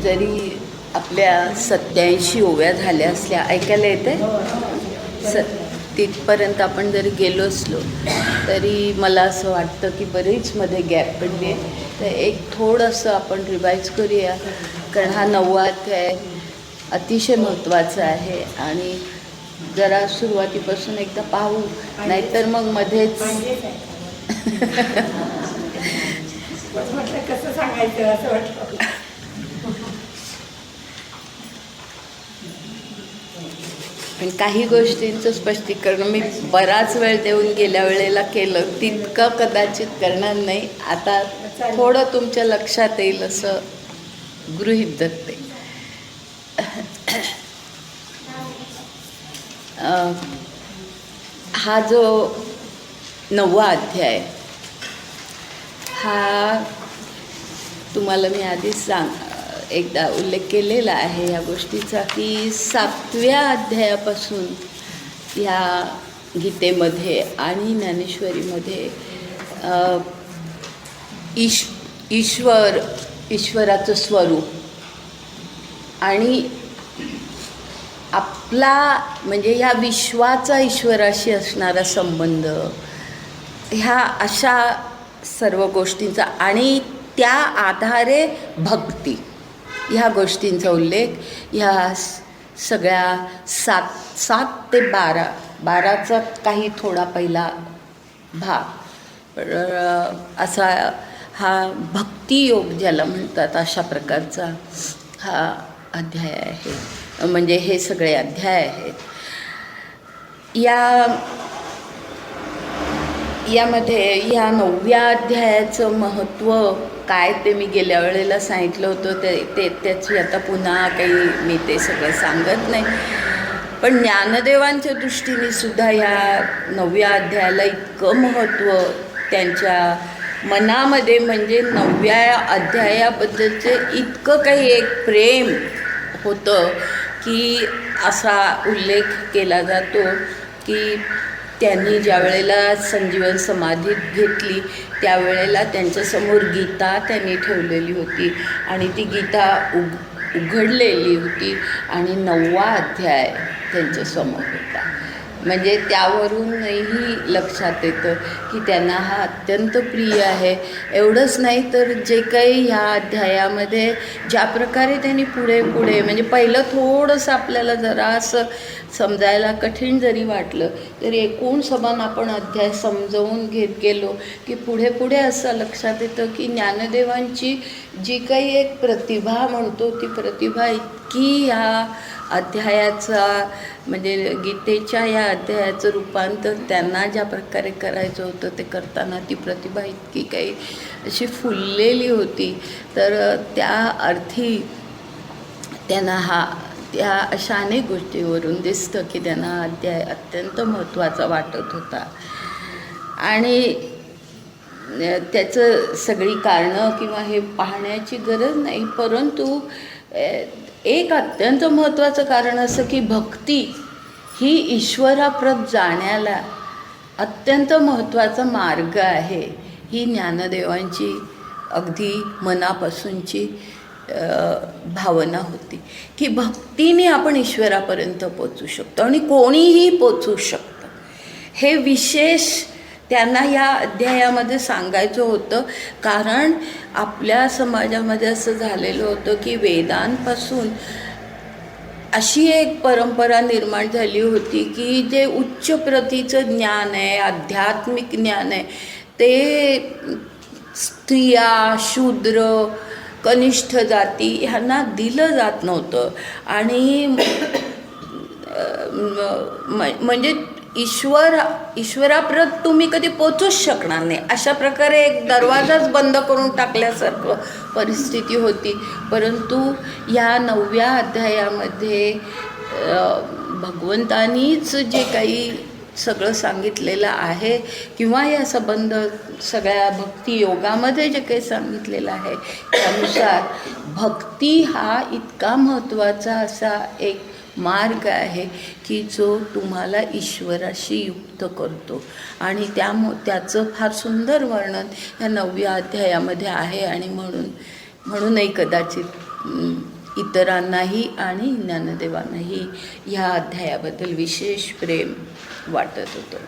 जरी आपल्या 87 ओव्या झाल्या असल्या, ऐकायला येते तिथपर्यंत आपण जरी गेलो असलो तरी मला असं वाटतं की बरेच मध्ये गॅप पडले. तर एक थोडंसं आपण रिवाईज करूया, कारण हा 9वा अध्याय अतिशय महत्त्वाचा आहे आणि जरा सुरुवातीपासून एकदा पाहू, नाहीतर मग मध्येच कसं सांगायचं असं वाटतं. पण काही गोष्टींचं स्पष्टीकरण मी बराच वेळ देऊन गेल्या वेळेला केलं, तितकं कदाचित करणार नाही. आता थोडं तुमच्या लक्षात येईल असं गृहीत धरते. हा जो 9वा अध्याय हा तुम्हाला मी आधीच एकदा उल्लेख केलेला आहे या गोष्टीचा, की 7व्या अध्यायापासून ह्या गीतेमध्ये आणि ज्ञानेश्वरीमध्ये ईश्वराचं स्वरूप आणि आपला म्हणजे ह्या विश्वाचा ईश्वराशी असणारा संबंध, ह्या अशा सर्व गोष्टींचा आणि त्या आधारे भक्ती, ह्या गोष्टींचा उल्लेख ह्या सगळ्या 7 ते 12चा काही थोडा पहिला भाग असा हा भक्तियोग ज्याला म्हणतात अशा प्रकारचा हा अध्याय आहे. म्हणजे हे सगळे अध्याय आहेत. यामध्ये ह्या 9व्या अध्यायाचं महत्त्व काय ते मी गेल्या वेळेला सांगितलं होतं. त्याची आता पुन्हा काही मी ते सगळं सांगत नाही. पण ज्ञानदेवांच्या दृष्टीने सुद्धा ह्या 9व्या अध्यायाला इतकं महत्त्व त्यांच्या मनामध्ये, म्हणजे 9व्या अध्यायाबद्दलचे इतकं काही एक प्रेम होतं की असा उल्लेख केला जातो की त्यांनी ज्या वेळेला संजीवन समाधीत घेतली त्यावेळेला त्यांच्यासमोर गीता त्यांनी ठेवलेली होती आणि ती गीता उघडलेली होती आणि 9वा अध्याय त्यांच्यासमोर होता. म्हणजे त्यावरूनही लक्षात येतं की त्यांना हा अत्यंत प्रिय आहे. एवढंच नाही तर जे काही ह्या अध्यायामध्ये ज्या प्रकारे त्यांनी पुढे म्हणजे पहिलं थोडंसं आपल्याला जरा असं समजायला कठीण जरी वाटलं तरी एकूण समान आपण अध्याय समजवून घेत गेलो की पुढे असं लक्षात येतं की ज्ञानदेवांची जी काही एक प्रतिभा म्हणतो ती प्रतिभा इतकी ह्या अध्यायाचा म्हणजे गीतेच्या या अध्यायाचं रूपांतर त्यांना ज्या प्रकारे करायचं होतं ते करताना ती प्रतिभा इतकी काही अशी फुललेली होती. तर त्या अर्थी त्यांना त्या अशा अनेक गोष्टीवरून दिसतं की त्यांना अध्याय अत्यंत महत्त्वाचा वाटत होता. आणि त्याचं सगळी कारणं किंवा हे पाहण्याची गरज नाही, परंतु एक अत्यंत महत्त्वाचं कारण असं की भक्ती ही ईश्वराप्रत जाण्याला अत्यंत महत्त्वाचा मार्ग आहे. ही ज्ञानदेवांची अगदी मनापासूनची भावना होती की भक्तीने आपण ईश्वरापर्यंत पोचू शकतो आणि कोणीही पोचू शकतं. हे विशेष त्यांना या अध्यायामध्ये सांगायचं होतं, कारण आपल्या समाजामध्ये असं झालेलं होतं की वेदांपासून अशी एक परंपरा निर्माण झाली होती की जे उच्च प्रतीचं ज्ञान आहे, आध्यात्मिक ज्ञान आहे, ते स्त्रिया, शूद्र, कनिष्ठ जाती ह्यांना दिलं जात नव्हतं. आणि म्हणजे ईश्वराप्रत तुम्ही कधी पोचूच शकणार नाही, अशा प्रकारे एक दरवाजाच बंद करून टाकल्यासारखं परिस्थिती होती. परंतु या 9व्या अध्यायामध्ये भगवंतानीच जे काही सगळं सांगितलेलं आहे किंवा या संबंध सगळ्या भक्तियोगामध्ये जे काही सांगितलेलं आहे त्यानुसार भक्ती हा इतका महत्त्वाचा असा एक मार्ग आहे की जो तुम्हाला ईश्वराशी युक्त करतो. आणि त्याचं फार सुंदर वर्णन या 9व्या अध्यायामध्ये आहे. आणि म्हणूनही कदाचित इतरांनाही आणि ज्ञानदेवांनाही ह्या अध्यायाबद्दल विशेष प्रेम वाटत होतं.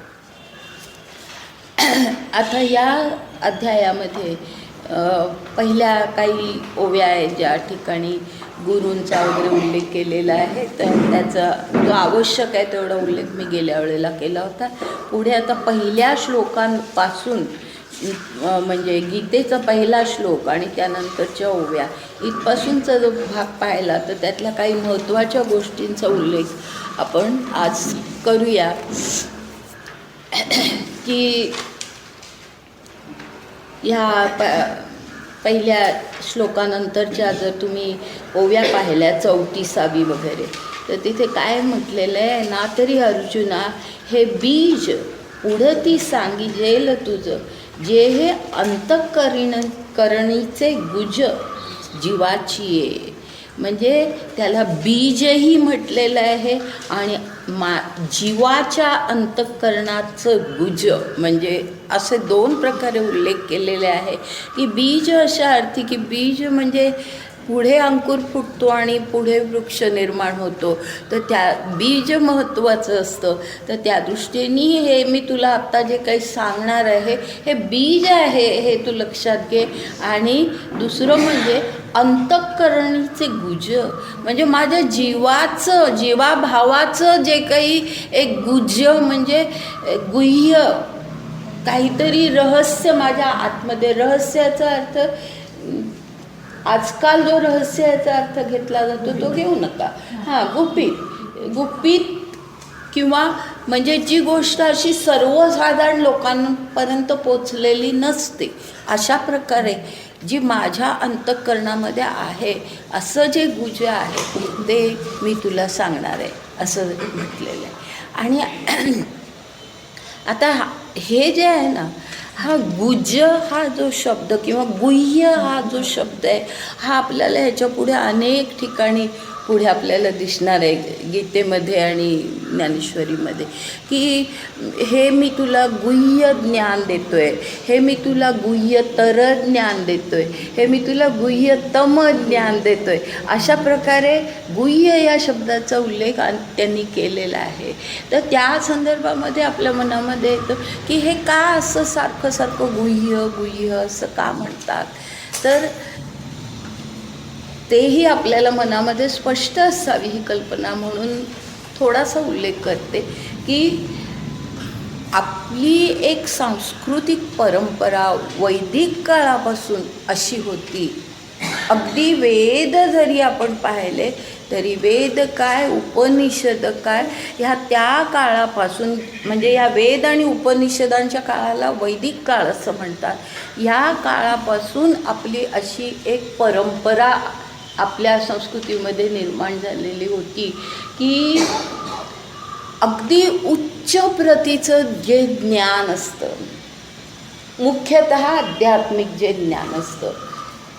आता या अध्यायामध्ये पहिल्या काही ओव्या आहेत ज्या ठिकाणी गुरूंचा वगैरे उल्लेख केलेला आहे, तर त्याचा जो आवश्यक आहे तेवढा उल्लेख मी गेल्या वेळेला केला होता. पुढे आता पहिल्या श्लोकांपासून म्हणजे गीतेचा पहिला श्लोक आणि त्यानंतरच्या ओव्या इथपासूनचा जो भाग पाहिला तर त्यातल्या काही महत्त्वाच्या गोष्टींचा उल्लेख आपण आज करूया. की ह्या पहिल्या श्लोकानंतरच्या जर तुम्ही ओव्या पाहिल्या 34वी वगैरे, तर तिथे काय म्हटलेलं आहे ना, तरी अर्जुना हे बीज पुढं ती सांगिजेल तुझं, जे हे अंतःकरणीचे गुज जीवाची आहे. म्हणजे त्याला बीजही म्हटलेलं आहे आणि जीवाच्या अंतःकरणाचं गुज म्हणजे असे 2 प्रकारे उल्लेख केलेले आहे. की बीज अशा अर्थी की बीज म्हणजे पुढे अंकुर फुटतो आणि पुढे वृक्ष निर्माण होतो, तर त्या बीज महत्त्वाचं असतं. तर त्या दृष्टीने हे मी तुला आत्ता जे काही सांगणार आहे हे बीज आहे हे तू लक्षात घे. आणि दुसरं म्हणजे अंतःकरणीचे गुज म्हणजे माझ्या जीवाभावाचं जे काही एक गुज म्हणजे गुह्य काहीतरी रहस्य माझ्या आतमध्ये. रहस्याचा अर्थ आजकाल जो रहस्याचा अर्थ घेतला जातो तो घेऊ नका. गुपित किंवा म्हणजे जी गोष्ट अशी सर्वसाधारण लोकांपर्यंत पोचलेली नसते, अशा प्रकारे जी माझ्या अंतःकरणामध्ये आहे असं जे गुज आहे ते मी तुला सांगणार आहे असं म्हटलेलं आहे. आणि आता हे जे आहे ना, हा गुज हा जो शब्द किंवा गुह्य हा जो शब्द आहे हा आपल्याला ह्याच्या पुढे अनेक ठिकाणी पुढे आपल्याला दिसणार आहे गीतेमध्ये आणि ज्ञानेश्वरीमध्ये. की हे मी तुला गुह्य ज्ञान देतो आहे, हे मी तुला गुह्यतर ज्ञान देतो आहे, हे मी तुला गुह्यतम ज्ञान देतो आहे. अशा प्रकारे गुह्य या शब्दाचा उल्लेख त्यांनी केलेला आहे. तर त्या संदर्भामध्ये आपल्या मनामध्ये येतं की हे का असं सारखं सारखं गुह्य असं का म्हणतात. तर तेही आपल्याला मनामध्ये स्पष्ट असावी ही कल्पना म्हणून थोडासा उल्लेख करते. की आपली एक सांस्कृतिक परंपरा वैदिक काळापासून अशी होती. अगदी वेद जरी आपण पाहिले तरी वेद काय उपनिषद काय ह्या त्या काळापासून म्हणजे या वेद आणि उपनिषदांच्या काळाला वैदिक काळ असं म्हणतात. ह्या काळापासून आपली अशी एक परंपरा आपल्या संस्कृतीमध्ये निर्माण झालेली होती की अगदी उच्च प्रतीचं जे ज्ञान असतं, मुख्यतः आध्यात्मिक जे ज्ञान असतं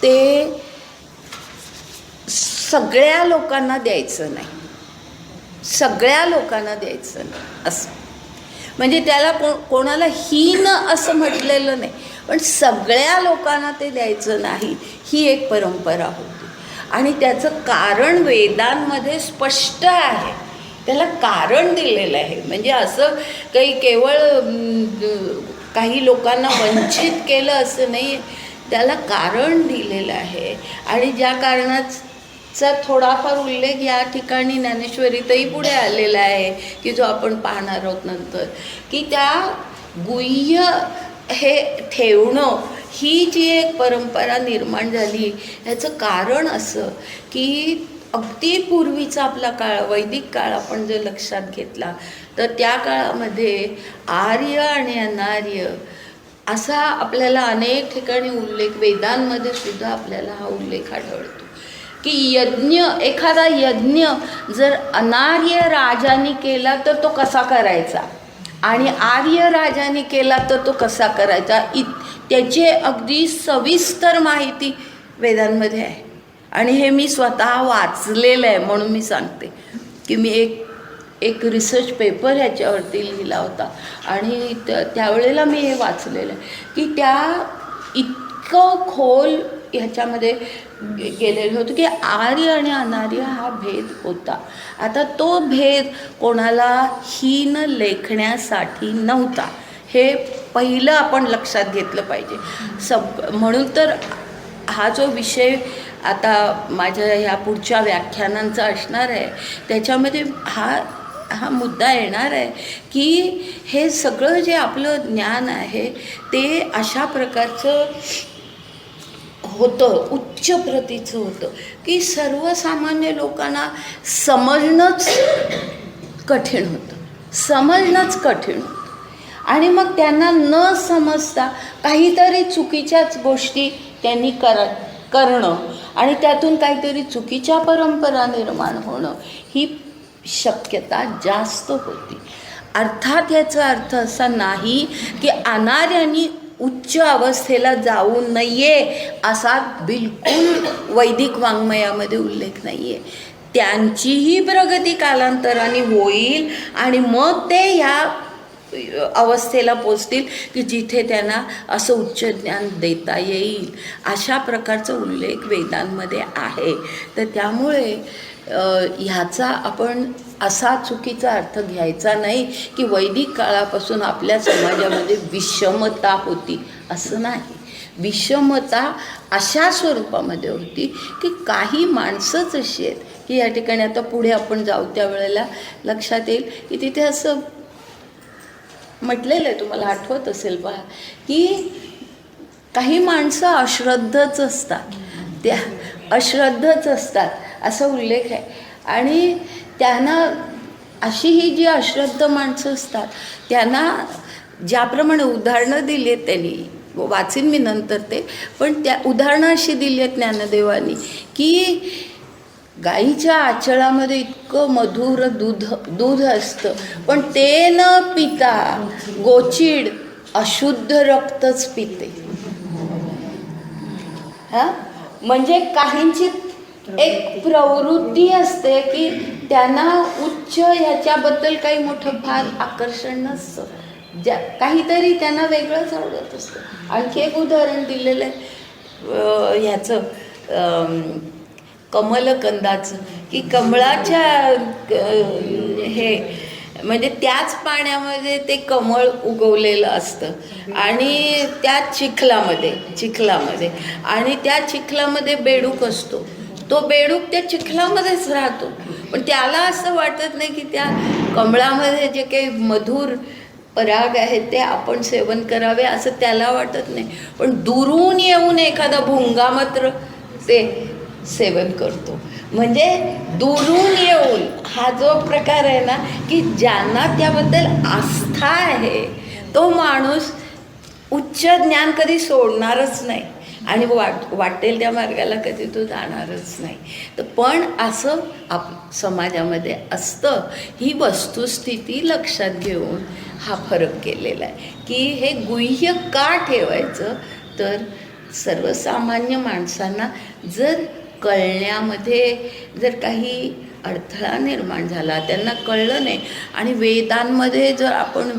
ते सगळ्या लोकांना द्यायचं नाही, सगळ्या लोकांना द्यायचं नाही असं. म्हणजे त्याला कोणाला हीन असं म्हटलेलं नाही, पण सगळ्या लोकांना ते द्यायचं नाही ही एक परंपरा होती. आणि त्याचं कारण वेदांमध्ये स्पष्ट आहे, त्याला कारण दिलेलं आहे. म्हणजे असं काही केवळ काही लोकांना वंचित केलं असं नाही, त्याला कारण दिलेलं आहे. आणि ज्या कारणाचा थोडाफार उल्लेख या ठिकाणी ज्ञानेश्वरीतही पुढे आलेला आहे की जो आपण पाहणार आहोत नंतर. की त्या गुह्य हे ठेवणं ही जी एक परंपरा निर्माण झाली ह्याचं कारण असं की अगदी पूर्वीचा आपला काळ, वैदिक काळ आपण जर लक्षात घेतला तर त्या काळामध्ये आर्य आणि अनार्य असा आपल्याला अनेक ठिकाणी उल्लेख, वेदांमध्ये सुद्धा आपल्याला हा उल्लेख आढळतो की एखादा यज्ञ जर अनार्य राजाने केला तर तो कसा करायचा आणि आर्य राजाने केला तर तो कसा करायचा, त्याची अगदी सविस्तर माहिती वेदांमध्ये आहे. आणि हे मी स्वतः वाचलेलं आहे म्हणून मी सांगते की मी एक रिसर्च पेपर ह्याच्यावरती लिहिला होता आणि त्यावेळेला मी हे वाचलेलं आहे की त्या इतकं खोल ह्याच्यामध्ये गेलेलं होतं की आर्य आणि अनार्य हा भेद होता. आता तो भेद कोणाला हीन लेखण्यासाठी नव्हता, हे पहिलं आपण लक्षात घेतलं पाहिजे. म्हणून तर हा जो विषय आता माझ्या ह्या पुढच्या व्याख्यानांचा असणार आहे त्याच्यामध्ये हा मुद्दा येणार आहे की हे सगळं जे आपलं ज्ञान आहे ते अशा प्रकारचं होतं, उच्च प्रतीचं होतं की सर्वसामान्य लोकांना समजणंच कठीण होतं. आणि मग त्यांना न समजता काहीतरी चुकीच्याच गोष्टी त्यांनी करणं आणि त्यातून काहीतरी चुकीच्या परंपरा निर्माण होणं ही शक्यता जास्त होती. अर्थात याचा अर्थ असा नाही की अनार्यांनी उच्च अवस्थेला जाऊ नये असा बिलकुल वैदिक वाङ्मयामध्ये उल्लेख नाही आहे. त्यांचीही प्रगती कालांतराने होईल आणि मग ते ह्या अवस्थेला पोचतील की जिथे त्यांना असं उच्च ज्ञान देता येईल, अशा प्रकारचा उल्लेख वेदांमध्ये आहे. तर त्यामुळे ह्याचा आपण असा चुकीचा अर्थ घ्यायचा नाही की वैदिक काळापासून आपल्या समाजामध्ये विषमता होती, असं नाही. विषमता अशा स्वरूपामध्ये होती की काही माणसंच अशी आहेत की या ठिकाणी आता पुढे आपण जाऊ त्या वेळेला लक्षात येईल की तिथे असं म्हटलेलं आहे, तुम्हाला आठवत असेल पहा की काही माणसं अश्रद्धच असतात असा उल्लेख आहे. आणि त्यांना अशी ही जी अश्रद्ध माणसं असतात त्यांना ज्याप्रमाणे उदाहरणं दिली आहेत त्यांनी, वाचीन मी नंतर ते, पण त्या उदाहरणं अशी दिली आहेत ज्ञानदेवांनी की गाईच्या आचळामध्ये इतकं मधुर दूध असतं पण ते न पिता गोचिड अशुद्ध रक्तच पिते. म्हणजे काहींची एक प्रवृत्ती असते की त्यांना उच्च ह्याच्याबद्दल काही मोठं फार आकर्षण नसतं, काहीतरी त्यांना वेगळंच आवडत असतं. आणखी एक उदाहरण दिलेलं आहे ह्याचं कमलकंदाचं की कमळाच्या हे म्हणजे त्याच पाण्यामध्ये ते कमळ उगवलेलं असतं आणि त्या चिखलामध्ये आणि त्या चिखलामध्ये बेडूक असतो. तो बेडूक त्या चिखलामध्येच राहतो पण त्याला असं वाटत नाही की त्या कमळामध्ये जे काही मधुर पराग आहेत ते आपण सेवन करावे असं त्याला वाटत नाही. पण दुरून येऊन एखादा भुंगा मात्र ते सेवन करतो. म्हणजे दुरून येऊन हा जो प्रकार आहे ना की ज्यांना त्याबद्दल आस्था आहे तो माणूस उच्च ज्ञान कधी सोडणारच नाही आणि वाटेल त्या मार्गाला कधी तो जाणारच नाही. तर पण असं समाजामध्ये असतं. ही वस्तुस्थिती लक्षात घेऊन हा फरक केलेला आहे की हे गुह्य का ठेवायचं, तर सर्वसामान्य माणसांना जर कळण्यामध्ये जर काही अडथळा निर्माण झाला, त्यांना कळलं नाही. आणि वेदांमध्ये जर आपण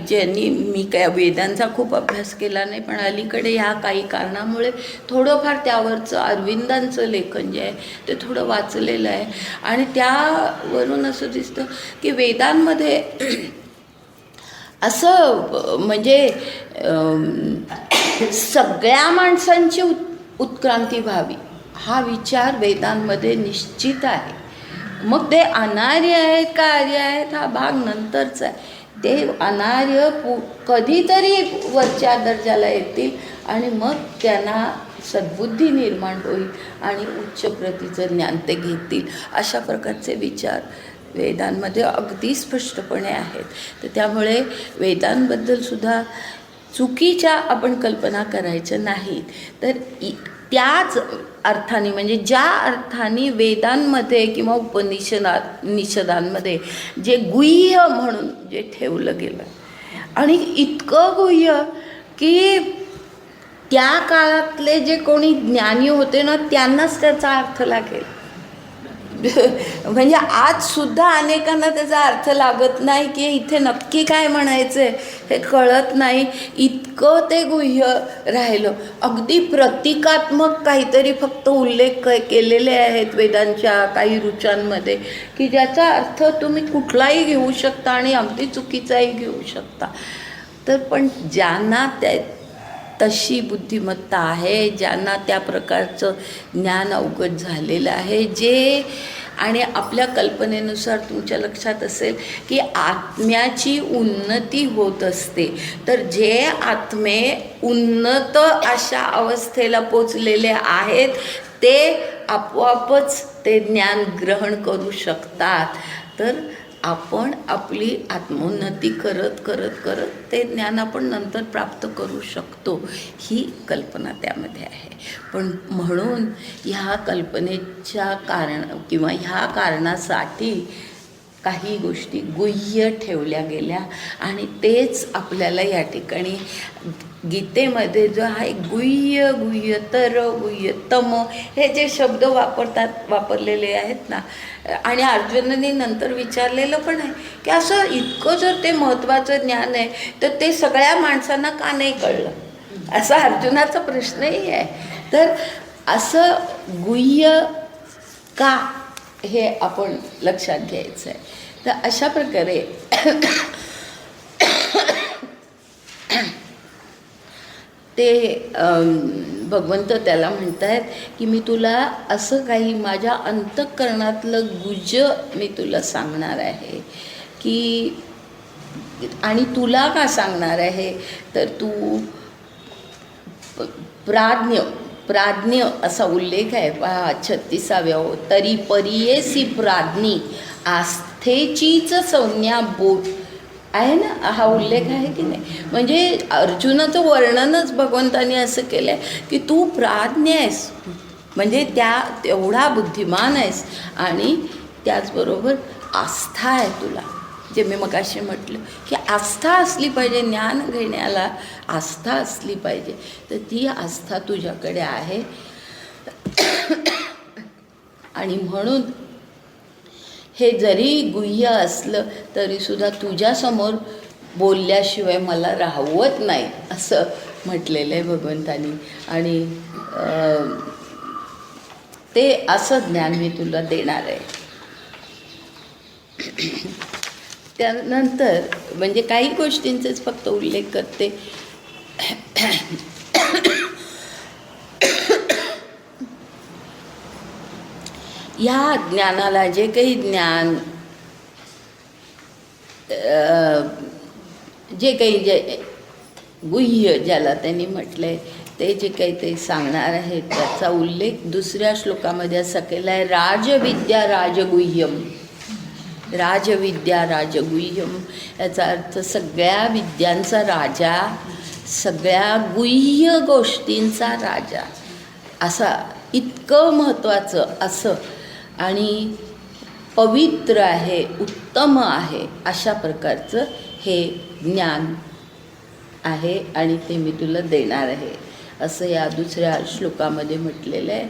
ज्यांनी मी काय वेदांचा खूप अभ्यास केला नाही पण अलीकडे ह्या काही कारणामुळे थोडंफार त्यावरचं अरविंदांचं लेखन जे आहे ते थोडं वाचलेलं आहे आणि त्यावरून असं दिसतं की वेदांमध्ये असं म्हणजे सगळ्या माणसांची उत्क्रांती व्हावी हा विचार वेदांमध्ये निश्चित आहे. मग ते अनार्य आहेत का आर्य आहेत हा भाग नंतरचा आहे. ते अनार्य कधीतरी वरच्या दर्जाला येतील आणि मग त्यांना सद्बुद्धी निर्माण होईल आणि उच्च प्रतीचं ज्ञान ते घेतील. अशा प्रकारचे विचार वेदांमध्ये अगदी स्पष्टपणे आहेत. तर त्यामुळे वेदांबद्दलसुद्धा चुकीच्या आपण कल्पना करायच्या नाहीत. तर त्याच अर्थाने म्हणजे ज्या अर्थाने वेदांमध्ये किंवा निषदांमध्ये जे गुह्य म्हणून जे ठेवलं गेलं आणि इतकं गुह्य की त्या काळातले जे कोणी ज्ञानी होते ना त्यांनाच त्याचा अर्थ लागेल. म्हणजे आजसुद्धा अनेकांना त्याचा अर्थ लागत नाही की इथे नक्की काय म्हणायचं आहे हे कळत नाही, इतकं ते गुह्य राहिलं. अगदी प्रतिकात्मक काहीतरी फक्त उल्लेख केलेले आहेत वेदांच्या काही ऋचांमध्ये की ज्याचा अर्थ तुम्ही कुठलाही घेऊ शकता आणि अगदी चुकीचाही घेऊ शकता. तर पण ज्यांना त्या तशी बुद्धिमत्ता आहे, ज्यांना त्या प्रकारचं ज्ञान अवगत झालेलं आहे, जे आणि आपल्या कल्पनेनुसार तुमच्या लक्षात असेल की आत्म्याची उन्नती होत असते. तर जे आत्मे उन्नत अशा अवस्थेला पोचलेले आहेत ते आपोआपच ते ज्ञान ग्रहण करू शकतात. तर आपण आपली आत्मोन्नती करत करत करत ते ज्ञान आपण नंतर प्राप्त करू शकतो, ही कल्पना त्यामध्ये आहे. पण म्हणून ह्या कल्पनेच्या किंवा ह्या कारणासाठी काही गोष्टी गुह्य ठेवल्या गेल्या आणि तेच आपल्याला या ठिकाणी गीतेमध्ये जो आहे गुह्य गुह्यतर गुह्यतम हे जे शब्द वापरलेले आहेत ना, आणि अर्जुनाने नंतर विचारलेलं पण आहे की असं इतकं जर ते महत्त्वाचं ज्ञान आहे तर ते सगळ्या माणसांना का नाही कळलं, असा अर्जुनाचा प्रश्नही आहे. तर असं गुह्य का हे आपण लक्षात घ्यायचं आहे. तर अशा प्रकारे ते भगवंत त्याला म्हणत आहेत की मी तुला असं काही माझ्या अंतःकरणातलं गुज मी तुला सांगणार आहे की, आणि तुला का सांगणार आहे तर तू प्राज्ञ असा उल्लेख आहे पहा 36व्या. तरी परियेसी प्राज्ञी आस्थेचीच संज्ञा बोध आहे ना, हा उल्लेख आहे की नाही. म्हणजे अर्जुनाचं वर्णनच भगवंतानी असं केलं आहे की तू प्राज्ञ आहेस, म्हणजे तेवढा बुद्धिमान आहेस आणि त्याचबरोबर आस्था आहे तुला. जे मी मगाशी म्हटलं की आस्था असली पाहिजे, ज्ञान घेण्याला आस्था असली पाहिजे. तर ती आस्था तुझ्याकडे आहे आणि म्हणून हे जरी गुह्य असलं तरीसुद्धा तुझ्यासमोर बोलल्याशिवाय मला राहवत नाही असं म्हटलेलं आहे भगवंतानी. आणि ते असं ज्ञान मी तुला देणार आहे. त्यानंतर म्हणजे काही गोष्टींचेच फक्त उल्लेख करते. ह्या ज्ञानाला जे काही ज्ञान जे गुह्य ज्याला त्यांनी म्हटलं आहे ते जे काही ते सांगणार आहेत त्याचा उल्लेख दुसऱ्या श्लोकामध्ये असा केला आहे. राजविद्या राजगुह्यम. राजविद्या राजगुह्यम याचा अर्थ सगळ्या विद्यांचा राजा, सगळ्या गुह्य गोष्टींचा राजा, असा इतकं महत्त्वाचं असं आणि पवित्र आहे, उत्तम आहे अशा प्रकारचं हे ज्ञान आहे आणि ते मी तुला देणार आहे असं या दुसऱ्या श्लोकामध्ये म्हटलेलं आहे.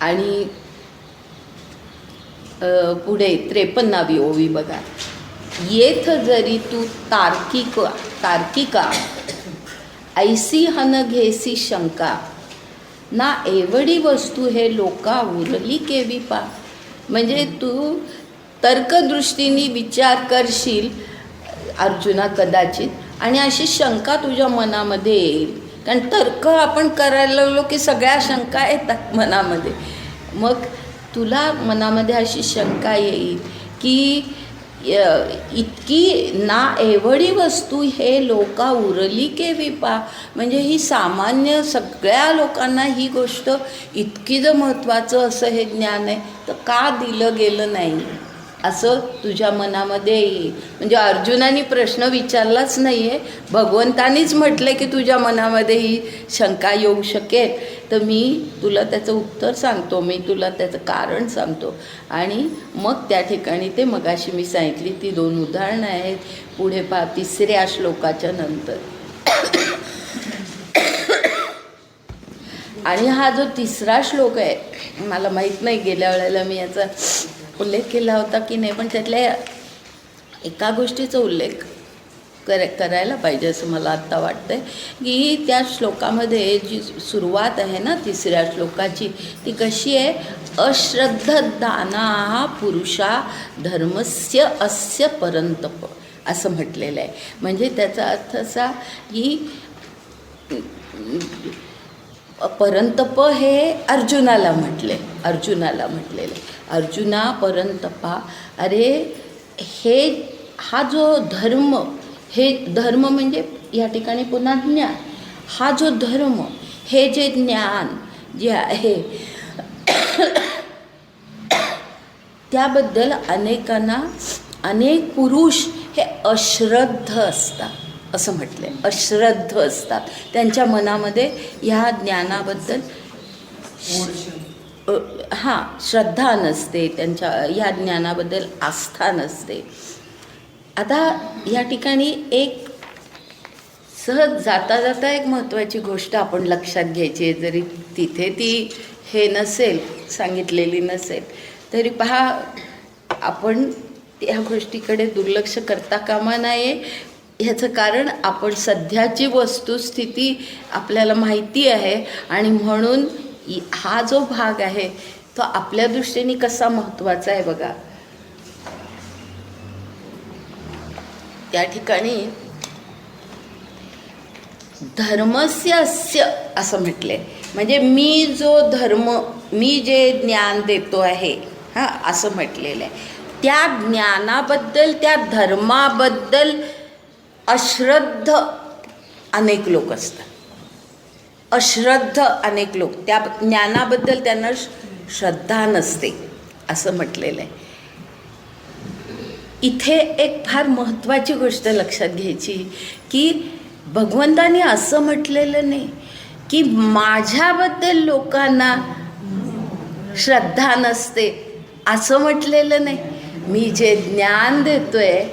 आणि पुढे 53वी ओवी बघा. येथ जरी तू तार्किका ऐसी हन घेसी शंका ना एवढी वस्तू हे लोका उरली केवी पा. म्हणजे तू तर्कदृष्टीने विचार करशील अर्जुना कदाचित, आणि अशी शंका तुझ्या मनामध्ये येईल. कारण तर्क आपण करायला लागलो की सगळ्या शंका येतात मनामध्ये. मग तुला मनामध्ये अशी शंका येईल की इतकी ना एवढी वस्तू हे लोका उरली के विपा, म्हणजे ही सामान्य सगळ्या लोकांना ही गोष्ट इतकी जर महत्त्वाचं असं हे ज्ञान आहे तर का दिलं गेलं नाही असं तुझ्या मनामध्ये येईल. म्हणजे अर्जुनाने प्रश्न विचारलाच नाही आहे, भगवंतानीच म्हटलं की तुझ्या मनामध्ये ही शंका येऊ शकेल, तर मी तुला त्याचं उत्तर सांगतो, मी तुला त्याचं कारण सांगतो. आणि मग त्या ठिकाणी ते मगाशी मी सांगितली ती 2 उदाहरणं आहेत. पुढे पहा 3ऱ्या श्लोकाच्या नंतर. आणि हा जो 3रा श्लोक आहे, मला माहीत नाही गेल्या वेळेला मी याचा उल्लेख केला होता की नाही, पण त्यातल्या एका गोष्टीचा उल्लेख करायला पाहिजे असं मला आत्ता वाटतं आहे, की त्या श्लोकामध्ये जी सुरुवात आहे ना 3ऱ्या श्लोकाची, ती कशी आहे? अश्रद्धदाना पुरुषा धर्मस्य अस्य परंतप असं म्हटलेलं आहे. म्हणजे त्याचा अर्थ असा की परंतप हे अर्जुनाला म्हटलेलं. अर्जुना परंतपा, अरे हा जो धर्म, हे धर्म म्हणजे या ठिकाणी पुन्हा ज्ञान, हा जो धर्म, हे जे ज्ञान जे आहे त्याबद्दल अनेक पुरुष हे अश्रद्ध असतात असं म्हटलं आहे. अश्रद्ध असतात, त्यांच्या मनामध्ये ह्या ज्ञानाबद्दल श्रद्धा नसते, त्यांच्या ह्या ज्ञानाबद्दल आस्था नसते. आता या ठिकाणी एक सहज जाता जाता एक महत्त्वाची गोष्ट आपण लक्षात घ्यायची आहे, जरी तिथे ती हे नसेल सांगितलेली नसेल तरी पहा, आपण त्या गोष्टीकडे दुर्लक्ष करता कामा नये. ह्याचं कारण आपण सध्याची वस्तुस्थिती आपल्याला माहिती आहे आणि म्हणून हा जो भाग आहे तो आपल्या दृष्टीने कसा महत्त्वाचा आहे बघा. त्या ठिकाणी धर्मस्य अस्य असं म्हटले, म्हणजे मी जे ज्ञान देतो आहे असं म्हटलेलं आहे. त्या ज्ञानाबद्दल, त्या धर्माबद्दल अश्रद्ध अनेक लोक असतात. अश्रद्ध अनेक लोक, त्या ज्ञानाबद्दल त्यांना श्रद्धा नसते असं म्हटलेलं आहे. इथे एक फार महत्त्वाची गोष्ट लक्षात घ्यायची की भगवंताने असं म्हटलेलं नाही की माझ्याबद्दल लोकांना श्रद्धा नसते, असं म्हटलेलं नाही. मी जे ज्ञान देतोय,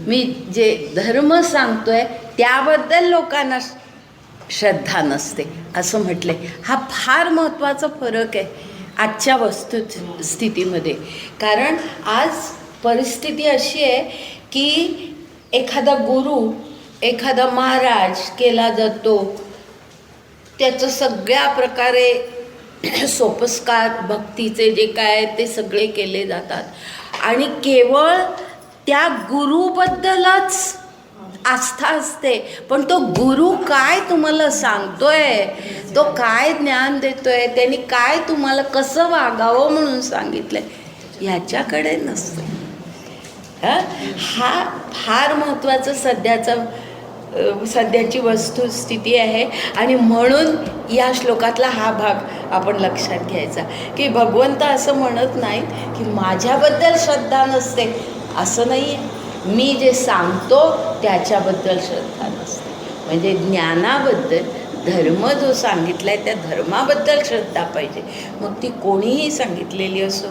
मी जे धर्म सांगतोय त्याबद्दल लोकांना श्रद्धा नसते असं म्हटले. हा फार महत्त्वाचा फरक आहे आजच्या वस्तुस्थितीमध्ये. कारण आज परिस्थिती अशी आहे की एखादा गुरु, एखादा महाराज केला जातो, त्याचं सगळ्या प्रकारे सोपस्कार भक्तीचे जे काय ते सगळे केले जातात आणि केवळ त्या गुरुबद्दलच आस्था असते. पण तो गुरु काय तुम्हाला सांगतोय, तो काय ज्ञान देतोय, त्यांनी काय तुम्हाला कसं वागावं म्हणून सांगितलंय, ह्याच्याकडे नसतं. हा फार महत्त्वाचं सध्याची वस्तुस्थिती आहे. आणि म्हणून या श्लोकातला हा भाग आपण लक्षात घ्यायचा की भगवंत असं म्हणत नाहीत की माझ्याबद्दल श्रद्धा नसते, असं नाही आहे. मी जे सांगतो त्याच्याबद्दल श्रद्धा नसते. म्हणजे ज्ञानाबद्दल, धर्म जो सांगितला आहे त्या धर्माबद्दल श्रद्धा पाहिजे, मग ती कोणीही सांगितलेली असो.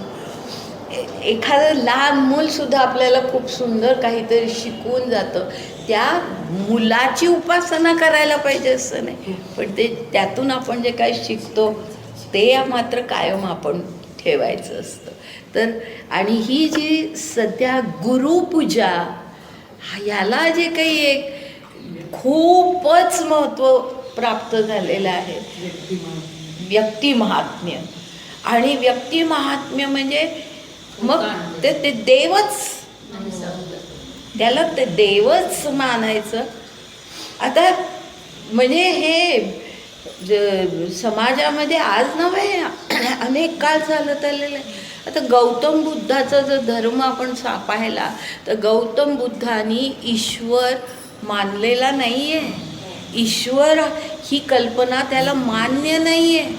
एखादं लहान मूलसुद्धा आपल्याला खूप सुंदर काहीतरी शिकवून जातं, त्या मुलाची उपासना करायला पाहिजे असं नाही, पण त्यातून आपण जे काही शिकतो ते मात्र कायम आपण ठेवायचं असतं. तर आणि ही जी सध्या गुरुपूजा, ह्याला जे काही एक खूपच महत्त्व प्राप्त झालेलं आहे, व्यक्तिमहात्म्य. आणि व्यक्तिमहात्म्य म्हणजे मग ते देवच, त्याला ते देवच मानायचं. आता म्हणजे हे समाजामध्ये आज नव्हे, अनेक काळ चालत आलेलं आहे. आता गौतम बुद्धाचा जर धर्म आपण पाहिला तर गौतम बुद्धांनी ईश्वर मानलेला नाही आहे. ईश्वर ही कल्पना त्याला मान्य नाही आहे.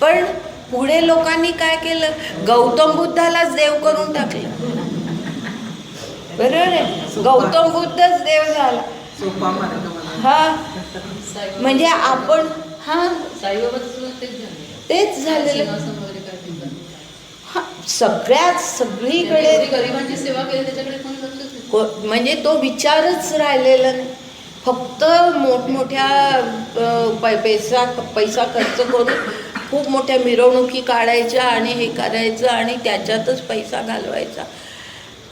पण पुढे लोकांनी काय केलं, गौतम बुद्धालाच देव करून टाकलं. बरोबर आहे, गौतम बुद्धच देव झाला. हा म्हणजे आपण तेच झालेलं. हा सगळीकडे गरिबांची सेवा केली त्याच्याकडे कोणी लक्षच नाही. म्हणजे तो विचारच राहिलेला नाही. फक्त मोठमोठ्या पैसा खर्च करून खूप मोठ्या मिरवणुकी काढायच्या आणि हे करायचं आणि त्याच्यातच पैसा घालवायचा.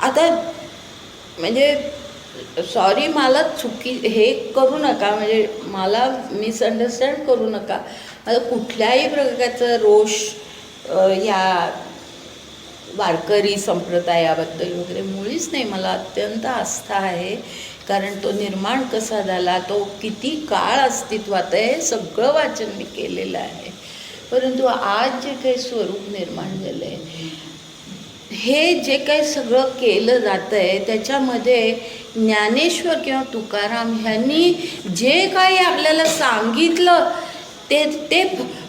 आता म्हणजे सॉरी, मला हे करू नका, म्हणजे मला मिसअंडरस्टँड करू नका. आता कुठल्याही प्रकारचा रोष या वारकरी संप्रदायाबद्दल वगैरे मुळीच नाही. मला अत्यंत आस्था आहे, कारण तो निर्माण कसा झाला, तो किती काळ अस्तित्वात आहे, सगळं वाचन मी केलेलं आहे. परंतु आज जे काही स्वरूप निर्माण झालं आहे, हे जे काही सगळं केलं जातं आहे त्याच्यामध्ये ज्ञानेश्वर किंवा तुकाराम ह्यांनी जे काही आपल्याला सांगितलं ते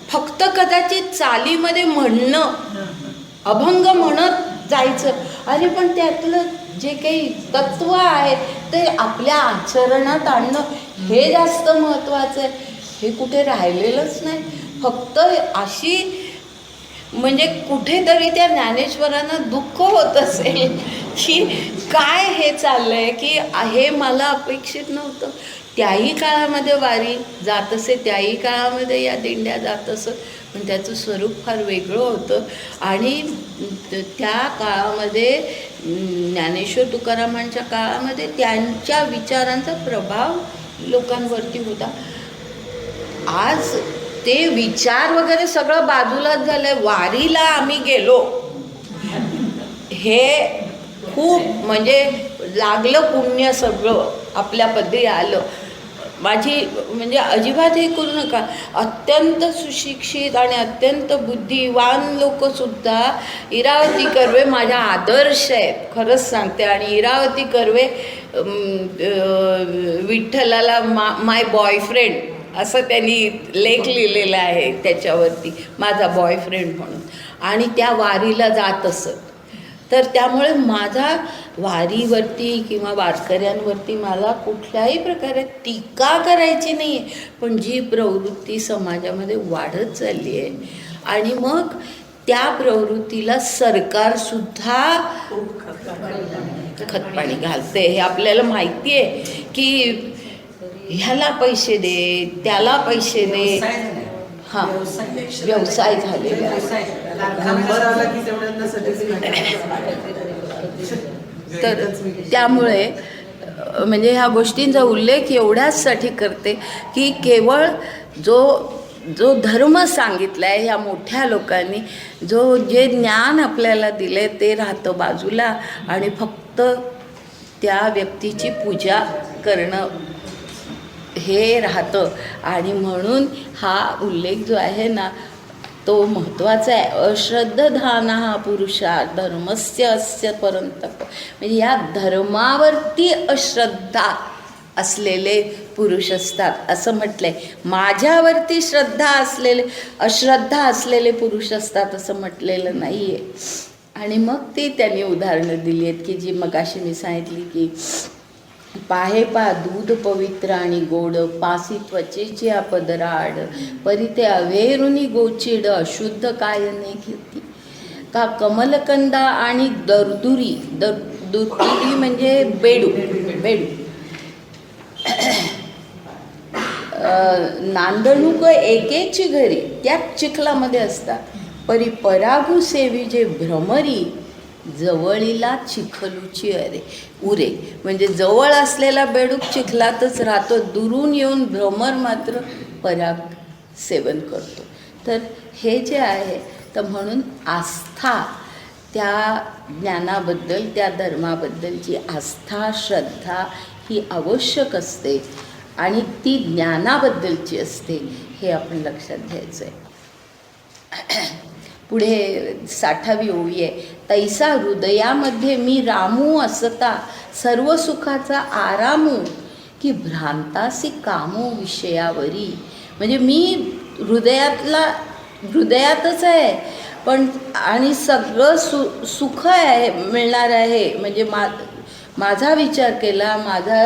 फक्त कदाचित चालीमध्ये म्हणणं, अभंग म्हणत जायचं. अरे पण त्यातलं जे काही तत्त्व आहे ते आपल्या आचरणात आणणं हे जास्त महत्त्वाचं आहे. हे कुठे राहिलेलंच नाही. फक्त अशी म्हणजे कुठेतरी त्या ज्ञानेश्वरांना दुःख होत असेल की काय हे चाललं आहे, की हे मला अपेक्षित नव्हतं. त्याही काळामध्ये वारी जात असे, त्याही काळामध्ये या दिंड्या जात असत, पण त्याचं स्वरूप फार वेगळं होतं. आणि त्या काळामध्ये ज्ञानेश्वर तुकारामांच्या काळामध्ये त्यांच्या विचारांचा प्रभाव लोकांवरती होता. आज ते विचार वगैरे सगळं बाजूलाच झालं आहे. वारीला आम्ही गेलो हे खूप म्हणजे लागलं पुण्य, सगळं आपल्या पदरी आलं. माझी म्हणजे अजिबात हे करू नका, अत्यंत सुशिक्षित आणि अत्यंत बुद्धिवान लोकसुद्धा, इरावती कर्वे माझ्या आदर्श आहेत, खरंच सांगते. आणि इरावती कर्वे विठ्ठलाला माय बॉयफ्रेंड असं त्यांनी लेख लिहिलेला आहे त्याच्यावरती, माझा बॉयफ्रेंड म्हणून. आणि त्या वारीला जात असत. तर त्यामुळे माझा वारीवरती किंवा वारकऱ्यांवरती मला कुठल्याही प्रकारे टीका करायची नाही आहे. पण जी प्रवृत्ती समाजामध्ये वाढत चालली आहे आणि मग त्या प्रवृत्तीला सरकारसुद्धा खतपाणी घालते. हे आपल्याला माहिती आहे की ह्याला पैसे दे, त्याला पैसे दे. हां, व्यवसाय झालेला तर त्यामुळे म्हणजे ह्या गोष्टींचा उल्लेख एवढ्याचसाठी करते की केवळ जो धर्म सांगितला आहे ह्या मोठ्या लोकांनी, जे ज्ञान आपल्याला दिले ते राहतं बाजूला आणि फक्त त्या व्यक्तीची पूजा करणं हे राहतं. आणि म्हणून हा उल्लेख जो आहे ना तो महत्त्वाचा आहे. अश्रद्धधाना हा पुरुषा धर्मस्य अस्य परंतप. म्हणजे या धर्मावरती अश्रद्धा असलेले पुरुष असतात असं म्हटलं आहे. माझ्यावरती अश्रद्धा असलेले पुरुष असतात असं म्हटलेलं नाही आहे. आणि मग ती त्यांनी उदाहरणं दिली आहेत की जी मगाशी मी सांगितली की पाहे पा दूध पवित्र आणि गोड, पासी त्वचेची पदराड, परिते अवेरुनी गोचिड, अशुद्ध कायने घेती का कमलकंदा आणि दरदुरी. दरदुरी म्हणजे बेडू. नांदणूक एकेची घरी त्याच चिखलामध्ये असतात. परी परागू सेवी जे भ्रमरी, जवळीला चिखलूची उरे. म्हणजे जवळ असलेला बेडूक चिखलातच राहतो, दुरून येऊन भ्रमर मात्र पराग सेवन करतो. तर हे जे आहे, तर म्हणून आस्था, त्या ज्ञानाबद्दल, त्या धर्माबद्दलची आस्था, श्रद्धा ही आवश्यक असते आणि ती ज्ञानाबद्दलची असते, हे आपण लक्षात घ्यायचं आहे. पुढे 60वी ओवी आहे, तैसा हृदयामध्ये मी रामू असता सर्व सुखाचा आरामू की भ्रांतासी कामो विषयावरी. म्हणजे मी हृदयातच आहे, पण आणि सगळं सुख आहे मिळणार आहे. म्हणजे माझा विचार केला, माझा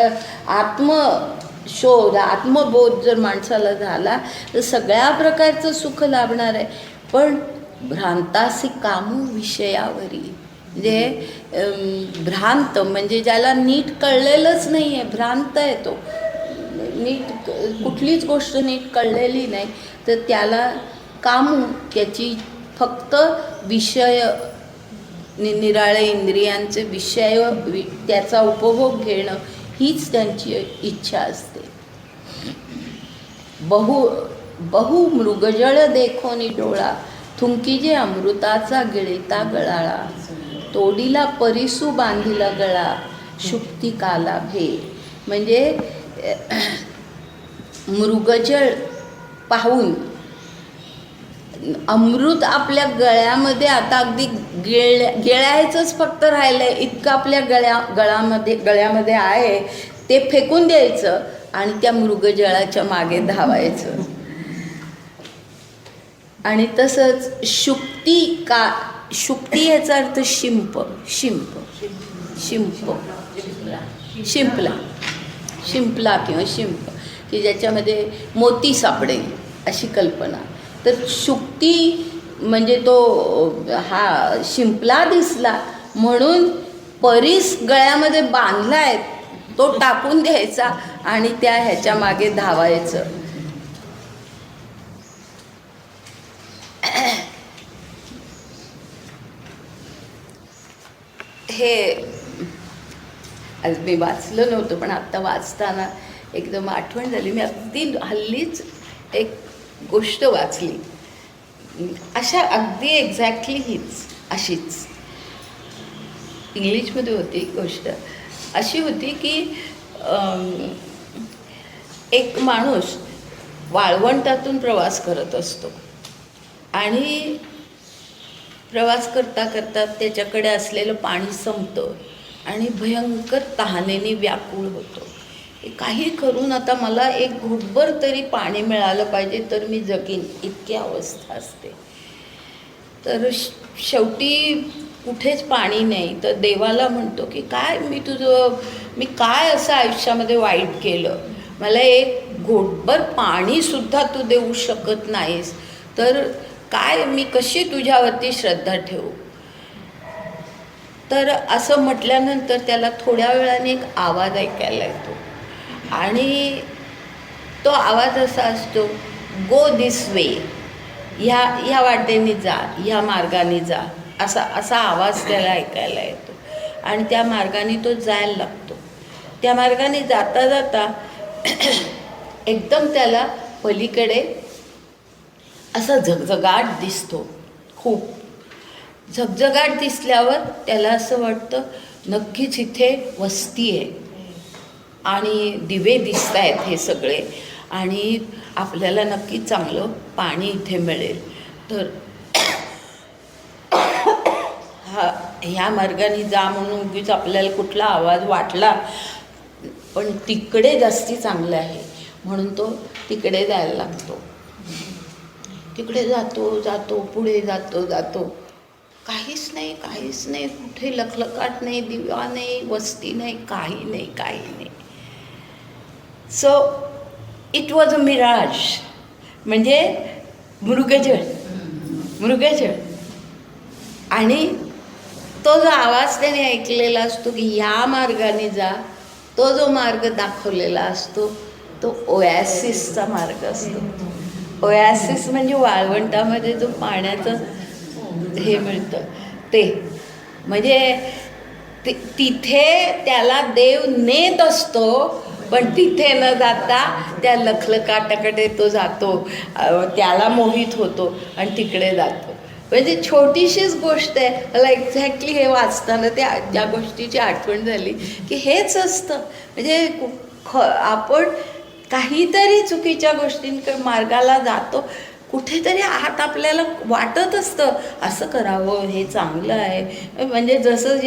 आत्मशोध आत्मबोध जर माणसाला झाला तर सगळ्या प्रकारचं सुख लाभणार आहे. पण भ्रांतासी कामू विषयावरी, म्हणजे भ्रांत म्हणजे ज्याला नीट कळलेलंच नाही आहे, भ्रांत आहे तो, नीट कुठलीच गोष्ट नीट कळलेली नाही, तर त्याला कामू त्याची फक्त विषय निराळे इंद्रियांचे विषय त्याचा उपभोग घेणं हीच त्यांची इच्छा असते. बहु मृगजळ देखोनी डोळा थुंकीजे अमृताचा गिळिता गळाळा तोडीला परिसू बांधिला गळा शुक्ती काला भे. म्हणजे मृगजळ पाहून अमृत आपल्या गळ्यामध्ये आता अगदी गिळायचंच फक्त राहिलं आहे, इतकं आपल्या गळ्यामध्ये आहे, ते फेकून द्यायचं आणि त्या मृगजळाच्या मागे धावायचं. आणि तसंच शुक्ती याचा अर्थ शिंपला किंवा शिंप, की ज्याच्यामध्ये मोती सापडेल अशी कल्पना. तर शुक्ती म्हणजे तो हा शिंपला दिसला म्हणून परीस गळ्यामध्ये बांधला आहे, तो टाकून द्यायचा आणि त्या ह्याच्या मागे धावायचं. हे आज मी वाचलं नव्हतं, पण आत्ता वाचताना एकदम आठवण झाली. मी अगदी हल्लीच एक गोष्ट वाचली, अशा अगदी एक्झॅक्टली हीच अशीच इंग्लिशमध्ये होती गोष्ट. अशी होती की एक माणूस वाळवंटातून प्रवास करत असतो आणि प्रवास करता करता त्याच्याकडे असलेलं पाणी संपतं आणि भयंकर तहानेने व्याकुळ होतो. काही करून आता मला एक घोटभर तरी पाणी मिळालं पाहिजे तर मी जगीन, इतकी अवस्था असते. तर शेवटी कुठेच पाणी नाही, तर देवाला म्हणतो की काय मी काय असं आयुष्यामध्ये वाईट केलं, मला एक घोटभर पाणीसुद्धा तू देऊ शकत नाहीस, तर काय मी कशी तुझ्यावरती श्रद्धा ठेवू. तर असं म्हटल्यानंतर त्याला थोड्या वेळाने एक आवाज ऐकायला येतो आणि तो आवाज असा असतो, गो दिस वे, ह्या वाटेने जा, ह्या मार्गाने जा, असा आवाज त्याला ऐकायला येतो आणि त्या मार्गाने तो जायला लागतो. त्या मार्गाने जाता जाता एकदम त्याला पलीकडे असा झगझगाट दिसतो. खूप झगझगाट दिसल्यावर त्याला असं वाटतं नक्कीच इथे वस्ती आहे आणि दिवे दिसत आहेत हे सगळे आणि आपल्याला नक्की चांगलं पाणी इथे मिळेल. तर ह्या मार्गाने जा म्हणून उगीच आपल्याला कुठला आवाज वाटला, पण तिकडे जास्ती चांगलं आहे म्हणून तो तिकडे जायला लागतो. तिकडे जातो पुढे जातो काहीच नाही, कुठे लखलखाट नाही, दिवा नाही, वस्ती नाही, काही नाही. So it was a mirage, म्हणजे मृगजळ. आणि तो जो आवाज त्याने ऐकलेला असतो की ह्या मार्गाने जा, तो जो मार्ग दाखवलेला असतो तो ओॲसिसचा मार्ग असतो. ओॲसिस म्हणजे वाळवंटामध्ये जो पाण्याचं हे मिळतं ते, म्हणजे तिथे त्याला देव नेत असतो, पण तिथे न जाता त्या लखलखाटाकडे तो जातो, त्याला मोहित होतो आणि तिकडे जातो. म्हणजे छोटीशीच गोष्ट आहे. मला एक्झॅक्टली हे वाचताना त्या गोष्टीची आठवण झाली की हेच असतं. म्हणजे आपण काहीतरी चुकीच्या गोष्टींकडे मार्गाला जातो कुठेतरी आत आपल्याला वाटत असतं असं करावं, हे चांगलं आहे. म्हणजे जसं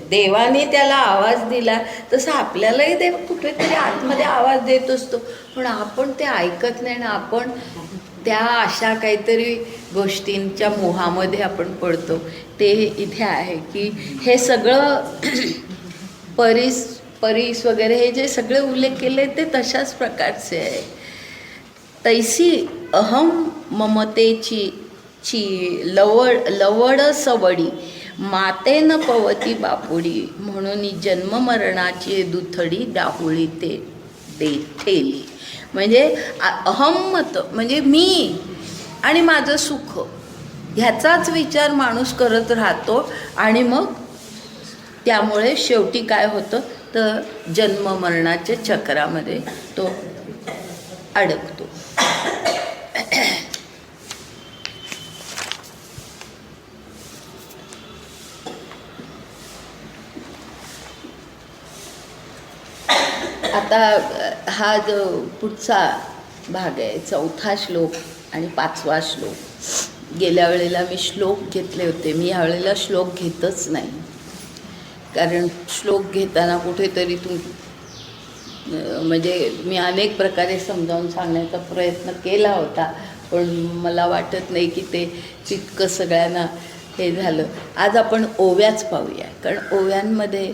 देवाने त्याला आवाज दिला तसं आपल्यालाही देव कुठेतरी आतमध्ये आवाज देत असतो, पण आपण ते ऐकत नाही ना. आपण त्या अशा काहीतरी गोष्टींच्या मोहामध्ये आपण पडतो. ते इथे आहे की हे सगळं परीस वगैरे हे जे सगळे उल्लेख केले ते तशाच प्रकारचे आहे. तैसी अहम ममतेची लवड सवडी मातेन पवती बापुडी म्हणून जन्ममरणाची दुथडी डाहुळी ते ठेली. म्हणजे अहम्मत म्हणजे मी आणि माझं सुख ह्याचाच विचार माणूस करत राहतो आणि मग त्यामुळे शेवटी काय होतं तर जन्ममरणाच्या चक्रामध्ये तो अडकतो. आता हा जो पुढचा भाग आहे, 4था श्लोक आणि 5वा श्लोक. गेल्या वेळेला मी श्लोक घेतले होते, मी ह्यावेळेला श्लोक घेतच नाही. कारण श्लोक घेताना कुठेतरी म्हणजे मी अनेक प्रकारे समजावून सांगण्याचा प्रयत्न केला होता, पण मला वाटत नाही की ते तितकं सगळ्यांना हे झालं. आज आपण ओव्याच पाहूया, कारण ओव्यांमध्ये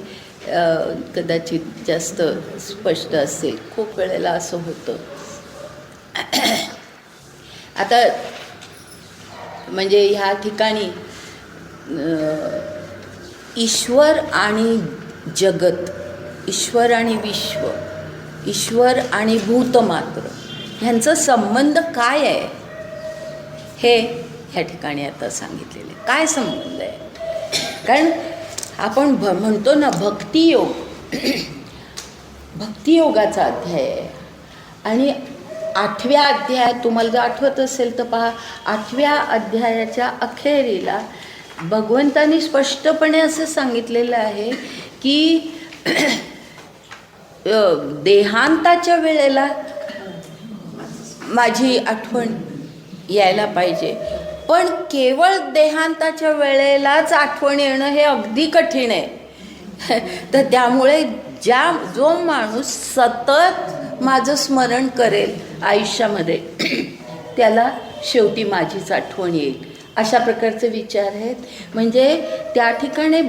कदाचित जास्त स्पष्ट असेल. खूप वेळेला असं होतं. आता म्हणजे ह्या ठिकाणी ईश्वर आणि जगत, ईश्वर आणि विश्व, ईश्वर आणि भूतमात्र ह्यांचा संबंध काय आहे हे ह्या ठिकाणी आता सांगितलेले. काय संबंध आहे? कारण आपण म्हणतो ना भक्तियोग, भक्तियोगाचा अध्याय आहे. आणि 8व्या अध्यायात तुम्हाला जर आठवत असेल तर पहा, 8व्या अध्यायाच्या अखेरीला भगवंतांनी स्पष्टपणे असं सांगितलेलं आहे की देहांताच्या वेळेला माझी आठवण यायला पाहिजे, पण केवळ देहांताच्या वेळेलाच आठवण येणं हे अगदी कठीण आहे. तर त्यामुळे जो माणूस सतत माझं स्मरण करेल आयुष्यामध्ये त्याला शेवटी माझीच आठवण येईल, अशा प्रकारचे विचार आहेत. म्हणजे त्या ठिकाणी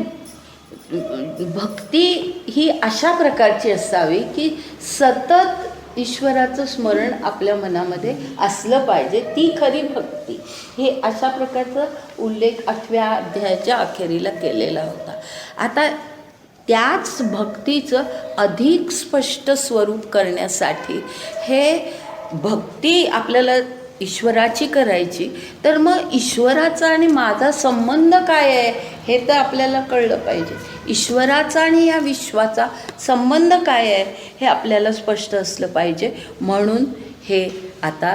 भक्ती ही अशा प्रकारची असावी की सतत ईश्वराचं स्मरण आपल्या मनामध्ये असलं पाहिजे, ती खरी भक्ती. हे अशा प्रकारचा उल्लेख 8व्या अध्यायाच्या अखेरीला केलेला होता. आता त्याच भक्तीचं अधिक स्पष्ट स्वरूप करण्यासाठी हे भक्ती आपल्याला ईश्वराची करायची, तर मग ईश्वराचा आणि माझा संबंध काय आहे हे तर आपल्याला कळलं पाहिजे. ईश्वराचा आणि या विश्वाचा संबंध काय आहे हे आपल्याला स्पष्ट असलं पाहिजे. म्हणून हे आता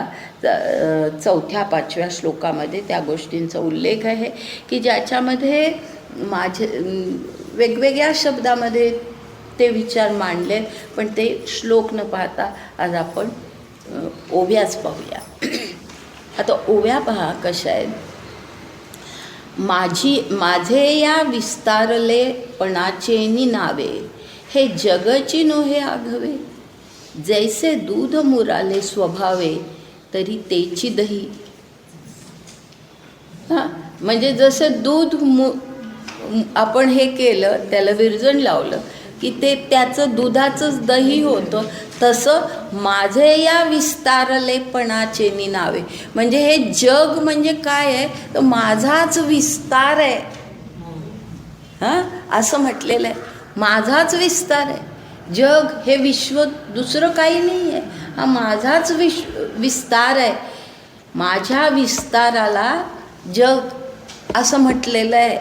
4थ्या 5व्या श्लोकामध्ये त्या गोष्टींचा उल्लेख आहे की ज्याच्यामध्ये माझे वेगवेगळ्या शब्दामध्ये ते विचार मांडले, पण ते श्लोक न पाहता आज आपण ओव्याच पाहूया. आता ओव्या पहा कशा आहेत. माझे या विस्तारलेपणाचेनी नावे हे जगची नोहे आघवे, जैसे दूध मुराले स्वभावे तरी तेची दही. हां, म्हणजे जसं दूध आपण हे केलं, त्याला विरजण लावलं की ते त्याचं दुधाचंच दही होतं, तसं माझे या विस्तारलेपणाचे नावे. म्हणजे हे जग म्हणजे काय आहे तर माझाच विस्तार आहे. हां, असं म्हटलेलं आहे, माझाच विस्तार आहे. जग हे विश्व दुसरं काही नाही आहे, हा माझाच विस्तार आहे. माझ्या विस्ताराला जग असं म्हटलेलं आहे.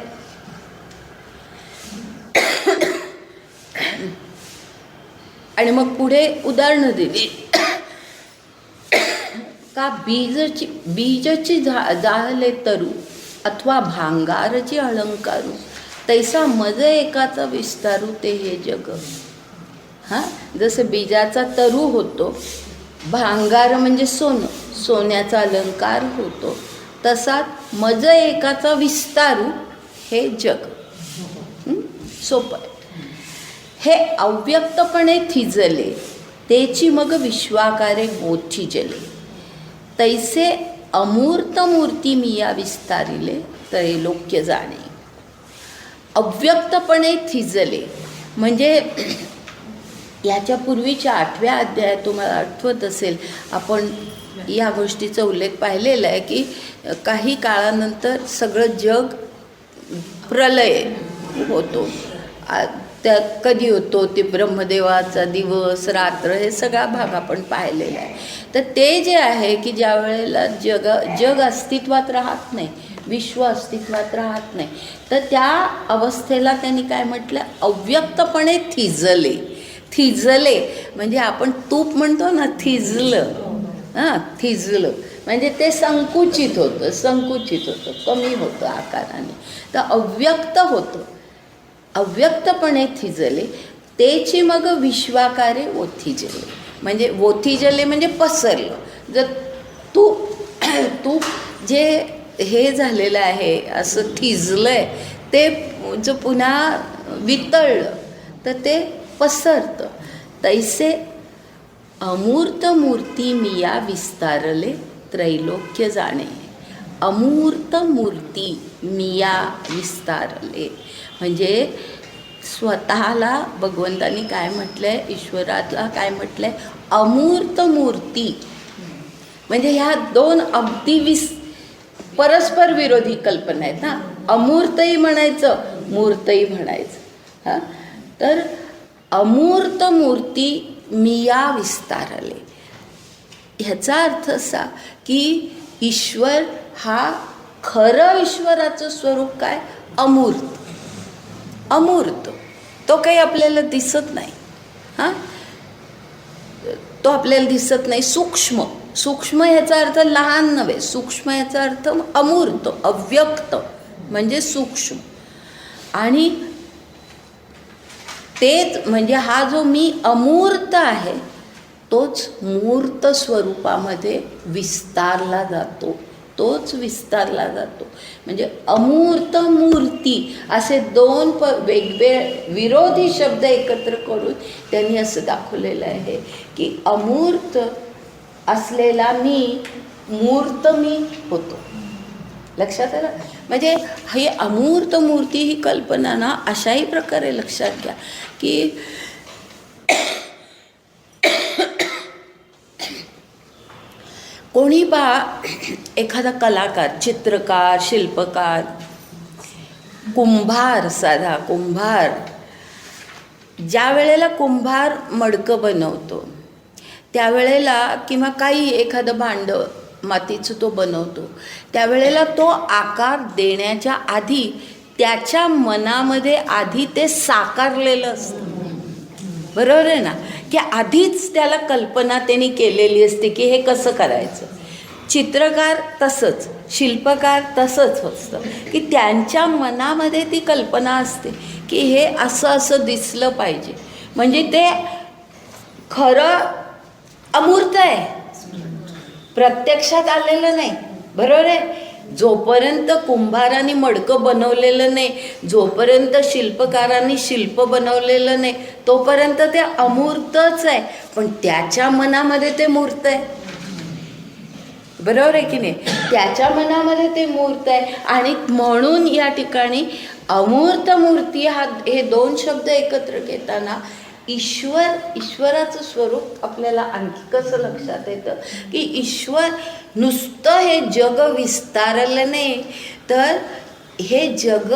आणि मग पुढे उदाहरणं दिली का बीजची जाहले तरू अथवा भांगारची अलंकारू, तैसा मज एकाचा विस्तारू ते हे जग. हां, जसं बीजाचा तरू होतो भांगार म्हणजे सोनं, सोन्याचा अलंकार होतो. तसाच मज एकाचा विस्तारू हे जग. सोपं आहे. हे अव्यक्तपणे थिजले, तेची मग विश्वाकारे मोठी जले. तैसे अमूर्त मूर्ती मिया विस्तारिले, त्रैलोक्य जाणे. अव्यक्तपणे थिजले म्हणजे याच्या पूर्वीच्या 8व्या अध्यायात तुम्हाला आठवत असेल आपण या गोष्टीचा उल्लेख पाहिलेला आहे की काही काळानंतर सगळं जग प्रलय होतो. त्या कधी होतो ते ब्रह्मदेवाचा दिवस रात्र हे सगळा भाग आपण पाहिलेला आहे. तर ते जे आहे की ज्या वेळेला जग अस्तित्वात राहत नाही, विश्व अस्तित्वात राहत नाही, तर त्या अवस्थेला त्यांनी काय म्हटलं, अव्यक्तपणे थिजले. थिजले म्हणजे आपण तूप म्हणतो ना, थिजलं. थिजलं म्हणजे ते संकुचित होतं, कमी होतं आकाराने. तर अव्यक्त होतं, अव्यक्तपणे थिजले, तेची मग विश्वाकारे ओथिजले. म्हणजे ओथिजले म्हणजे पसरलं. जर तूप जे हे झालेलं आहे असं थिजलं आहे, ते जर पुन्हा वितळलं तर ते पसरतं. तैसे अमूर्त मूर्ती मिया विस्तारले, त्रैलोक्य जाणे. अमूर्त मूर्ती मिया विस्तारले म्हणजे स्वतःला भगवंतानी काय म्हटलं आहे, ईश्वराला काय म्हटलं आहे, अमूर्त मूर्ती. म्हणजे ह्या दोन अगदी परस्पर विरोधी कल्पना आहेत ना. अमूर्तही म्हणायचं, मूर्तही म्हणायचं. हां, तर अमूर्त मूर्ती मिया विस्तारले ह्याचा अर्थ असा की ईश्वर हा खरं ईश्वराचं स्वरूप काय, अमूर्त. अमूर्त तो काही आपल्याला दिसत नाही. हां, तो आपल्याला दिसत नाही. सूक्ष्म, सूक्ष्म ह्याचा अर्थ लहान नव्हे, सूक्ष्म ह्याचा अर्थ अमूर्त, अव्यक्त म्हणजे सूक्ष्म. आणि तेच म्हणजे हा जो मी अमूर्त आहे तोच मूर्त स्वरूपामध्ये विस्तारला जातो, तोच विस्तारला जातो. म्हणजे अमूर्त मूर्ती असे दोन विरोधी शब्द एकत्र करून त्यांनी असं दाखवलेलं आहे की अमूर्त असलेला मी मूर्त मी होतो. लक्षात आलं. म्हणजे ही अमूर्त मूर्ती ही कल्पना ना अशाही प्रकारे लक्षात घ्या की कोणी एखादा कलाकार, चित्रकार, शिल्पकार, कुंभार, साधा कुंभार, ज्या वेळेला कुंभार मडकं बनवतो त्यावेळेला किंवा काही एखादं भांडं मातीचं तो बनवतो त्यावेळेला तो आकार देण्याच्या आधी त्याच्या मनामध्ये आधी ते साकारलेलं असतं. बरोबर आहे ना, की आधीच त्याला कल्पना त्यांनी केलेली असते की हे कसं करायचं. चित्रकार तसंच, शिल्पकार तसंच असतं की त्यांच्या मनामध्ये ती कल्पना असते की हे असं असं दिसलं पाहिजे. म्हणजे ते खरं अमूर्त आहे, प्रत्यक्षात आलेलं नाही. बरोबर आहे. जोपर्यंत कुंभारांनी मडकं बनवलेलं नाही, जोपर्यंत शिल्पकारांनी शिल्प बनवलेलं नाही, तोपर्यंत ते अमूर्तच आहे. पण त्याच्या मनामध्ये ते मूर्त आहे. बरोबर आहे की नाही. त्याच्या मनामध्ये ते मूर्त आहे. आणि म्हणून या ठिकाणी अमूर्त मूर्ती हे दोन शब्द एकत्र घेताना ईश्वराचं स्वरूप आपल्याला आणखी कसं लक्षात येतं की ईश्वर नुसतं हे जग विस्तारलं नाही, तर हे जग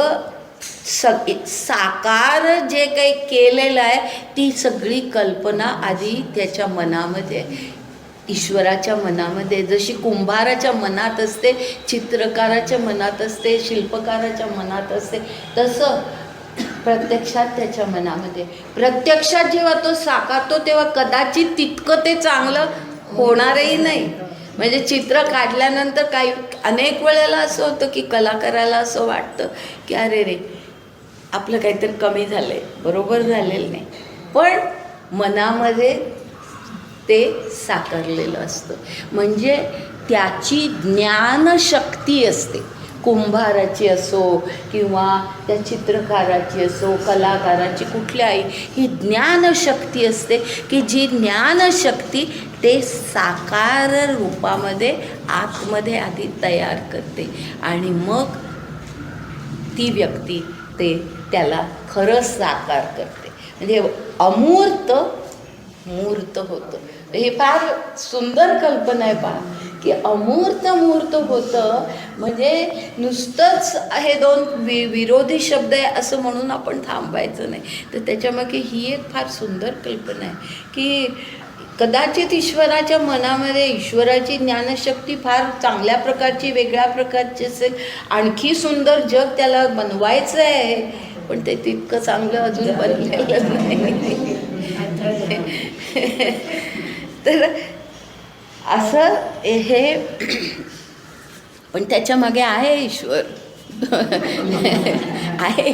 साकार जे काही केलेलं आहे ती सगळी कल्पना आधी त्याच्या मनामध्ये, ईश्वराच्या मनामध्ये, जशी कुंभाराच्या मनात असते, चित्रकाराच्या मनात असते, शिल्पकाराच्या मनात असते, तसं प्रत्यक्षात त्याच्या मनामध्ये. प्रत्यक्षात जेव्हा तो साकारतो तेव्हा कदाचित तितकं ते चांगलं होणारही नाही. म्हणजे चित्र काढल्यानंतर अनेक वेळेला असं होतं की कलाकाराला असं वाटतं की अरे रे आपलं काहीतरी कमी झालं आहे, बरोबर झालेलं नाही. पण मनामध्ये ते साकारलेलं असतं. म्हणजे त्याची ज्ञानशक्ती असते, कुंभाराची असो किंवा त्या चित्रकाराची असो, कलाकाराची, कुठल्याही, ही ज्ञानशक्ती असते की जी ज्ञानशक्ती ते साकार रूपामध्ये आतमध्ये आधी तयार करते आणि मग ती व्यक्ती त्याला खरं साकार करते. म्हणजे अमूर्त मूर्त होतं. हे फार सुंदर कल्पना आहे पहा, की अमूर्त मूर्त होतं. म्हणजे नुसतंच हे दोन विरोधी शब्द आहे असं म्हणून आपण थांबायचं नाही. तर त्याच्यामागे ही एक फार सुंदर कल्पना आहे की कदाचित ईश्वराच्या मनामध्ये ईश्वराची ज्ञानशक्ती फार चांगल्या प्रकारची, वेगळ्या प्रकारची असेल. आणखी सुंदर जग त्याला बनवायचं आहे, पण ते तितकं चांगलं अजून बनलेलं नाही. तर असं हे, पण त्याच्या मागे आहे ईश्वर. आहे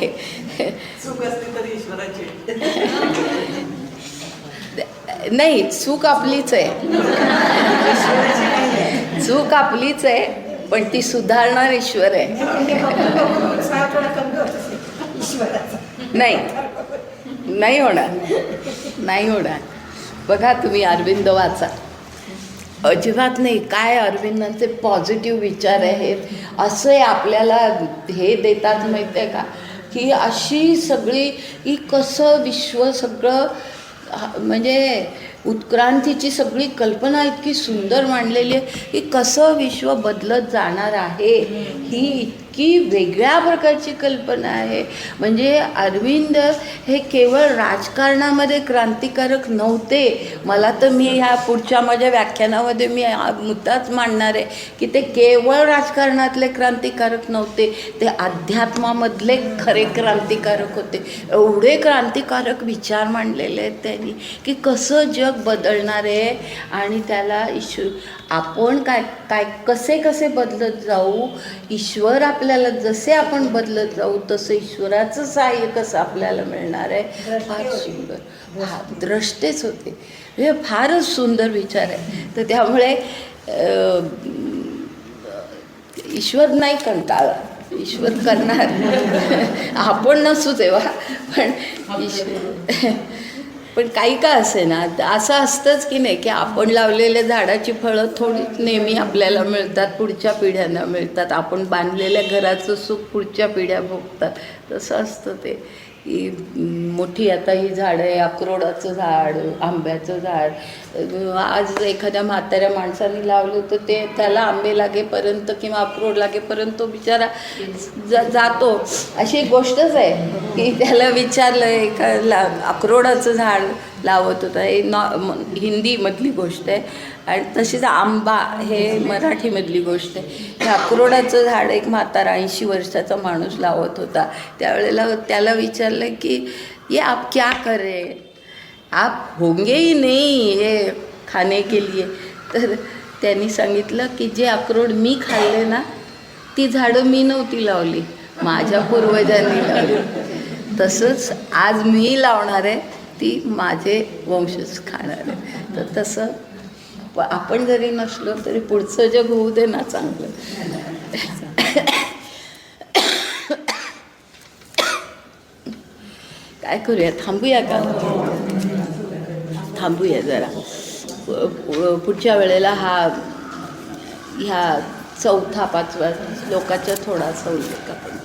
चूक असली तरी ईश्वराची. नाही, चूक आपलीच आहे. चूक आपलीच आहे, पण ती सुधारणार ईश्वर आहे. थोडा कमी होत असेल ईश्वराचा. नाही, नाही होणार, नाही होणार. बघा तुम्ही अरविंद वाचा, अजिबात नाही. काय अरविंदांचे पॉझिटिव्ह विचार आहेत. असे आपल्याला हे देतात माहिती आहे का, की अशी सगळी की कसं विश्व सगळं, म्हणजे उत्क्रांतीची सगळी कल्पना इतकी सुंदर मांडलेली आहे की कसं विश्व बदलत जाणार आहे, ही इतकी वेगळ्या प्रकारची कल्पना आहे. म्हणजे अरविंद हे केवळ राजकारणामध्ये क्रांतिकारक नव्हते. मला तर मी ह्या पुढच्या माझ्या व्याख्यानामध्ये मी मुद्दाच मांडणार आहे की ते केवळ राजकारणातले क्रांतिकारक नव्हते, ते अध्यात्मामधले खरे क्रांतिकारक होते. एवढे क्रांतिकारक विचार मांडलेले आहेत त्यांनी की कसं जग बदलणार आहे आणि त्याला आपण काय कसे कसे बदलत जाऊ, ईश्वर आपल्याला जसे आपण बदलत जाऊ तसं ईश्वराचं सहाय्य कसं आपल्याला मिळणार आहे. फार सुंदर, द्रष्टेच होते. हे फारच सुंदर विचार आहे. तर त्यामुळे ईश्वर नाही कंटाळा, ईश्वर करणार. आपण नसू तेव्हा, पण ईश्वर. पण काही का असे ना, असं असतंच की नाही की आपण लावलेल्या झाडाची फळं थोडीच नेहमी आपल्याला मिळतात, पुढच्या पिढ्यांना मिळतात. आपण बांधलेल्या घराचं सुख पुढच्या पिढ्या भोगतात. तसं असतं ते की मोठी आता ही झाडं आहे, अक्रोडाचं झाड, आंब्याचं झाड. आज एखाद्या म्हाताऱ्या माणसाने लावलं तर ते त्याला आंबे लागेपर्यंत किंवा अक्रोड लागेपर्यंत तो बिचारा जातो. अशी एक गोष्टच आहे की त्याला विचारलं, एका अक्रोडाचं झाड लावत होता. हे हिंदीमधली गोष्ट आहे आणि तशीच आंबा हे मराठीमधली गोष्ट आहे. हे अक्रोडाचं झाड एक म्हातारा 80 वर्षाचा माणूस लावत होता. त्यावेळेला त्याला विचारलं की ये आप क्या कर रहे हैं, आप होंगे ही नहीं ये खाने के लिए. तर त्यांनी सांगितलं की जे अक्रोड मी खाल्ले ना, ती झाडं मी नव्हती लावली, माझ्या पूर्वजांनी लावली. तसंच आज मी लावणार आहे, ती माझे वंशज खाणार आहे. तर तसं आपण जरी नसलो तरी पुढचं जग होऊ दे ना चांगलं. काय करूया, थांबूया का? थांबूया जरा. पुढच्या वेळेला ह्या 4-5 श्लोकाचा थोडासा उल्लेख आपण